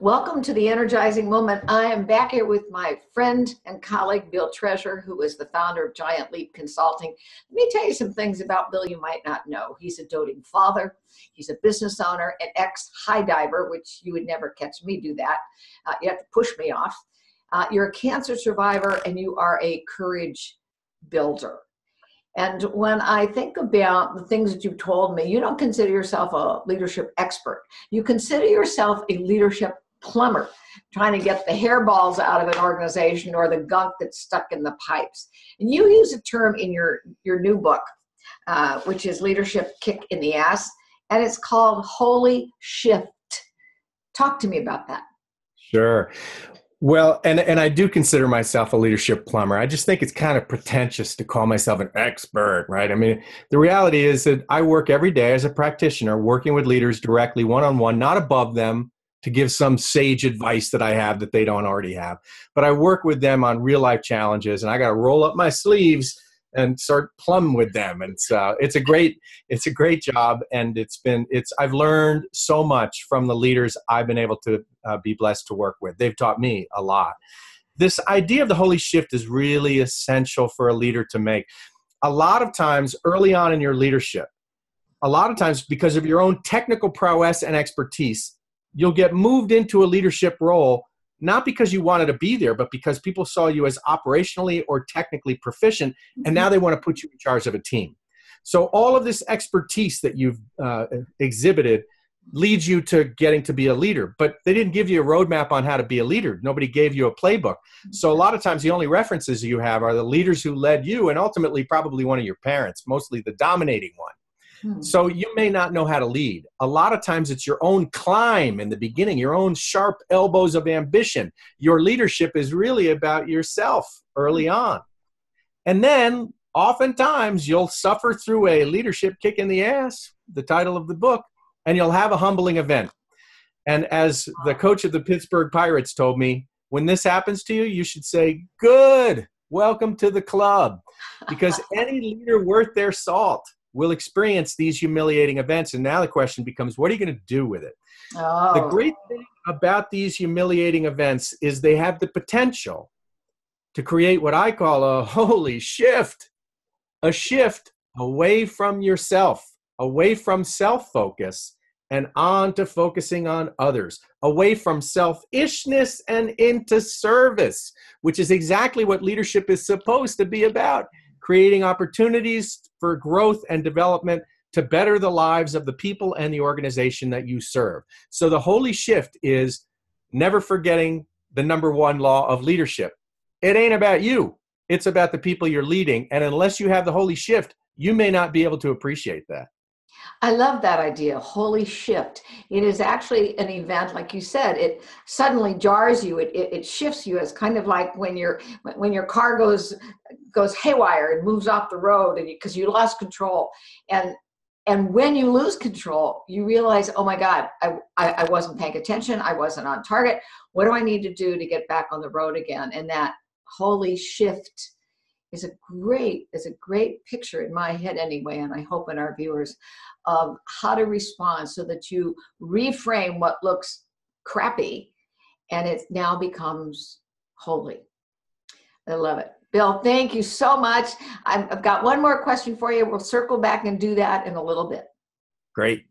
Welcome to the Energizing Moment. I am back here with my friend and colleague, Bill Treasure, who is the founder of Giant Leap Consulting. Let me tell you some things about Bill you might not know. He's a doting father. He's a business owner, an ex-high diver, which you would never catch me do that. You have to push me off. You're a cancer survivor, and you are a courage builder. And when I think about the things that you've told me, you don't consider yourself a leadership expert. You consider yourself a leadership plumber, trying to get the hairballs out of an organization or the gunk that's stuck in the pipes. And you use a term in your new book, which is Leadership Kick in the Ass, and it's called Holy Shift. Talk to me about that. Sure. Well, and I do consider myself a leadership plumber. I just think it's kind of pretentious to call myself an expert, right? I mean, the reality is that I work every day as a practitioner, working with leaders directly, one-on-one, not above them to give some sage advice that I have that they don't already have. But I work with them on real-life challenges, and I got to roll up my sleeves and start plumbing with them. And it's a great job, and I've learned so much from the leaders I've been able to be blessed to work with. They've taught me a lot. This idea of the holy shift is really essential for a leader to make. A lot of times early on in your leadership, a lot of times because of your own technical prowess and expertise, you'll get moved into a leadership role not because you wanted to be there, but because people saw you as operationally or technically proficient, and now they want to put you in charge of a team. So all of this expertise that you've exhibited leads you to getting to be a leader, but they didn't give you a roadmap on how to be a leader. Nobody gave you a playbook. So a lot of times the only references you have are the leaders who led you, and ultimately probably one of your parents, mostly the dominating one. So you may not know how to lead. A lot of times it's your own climb in the beginning, your own sharp elbows of ambition. Your leadership is really about yourself early on. And then oftentimes you'll suffer through a leadership kick in the ass, the title of the book, and you'll have a humbling event. And as the coach of the Pittsburgh Pirates told me, when this happens to you, you should say, good, welcome to the club. Because any leader worth their salt will experience these humiliating events. And now the question becomes, what are you going to do with it? The great thing about these humiliating events is they have the potential to create what I call a holy shift, a shift away from yourself, away from self-focus, and on to focusing on others, away from selfishness and into service, which is exactly what leadership is supposed to be about. Creating opportunities for growth and development to better the lives of the people and the organization that you serve. So the holy shift is never forgetting the number one law of leadership. It ain't about you. It's about the people you're leading. And unless you have the holy shift, you may not be able to appreciate that. I love that idea, holy shift. It is actually an event, like you said, it suddenly jars you, it shifts you. It's kind of like when your car goes haywire and moves off the road because you lost control. And when you lose control, you realize, oh my God, I wasn't paying attention. I wasn't on target. What do I need to do to get back on the road again? And that holy shift is a great picture in my head anyway, and I hope in our viewers, of how to respond so that you reframe what looks crappy and it now becomes holy. I love it. Bill, thank you so much. I've got one more question for you. We'll circle back and do that in a little bit. Great.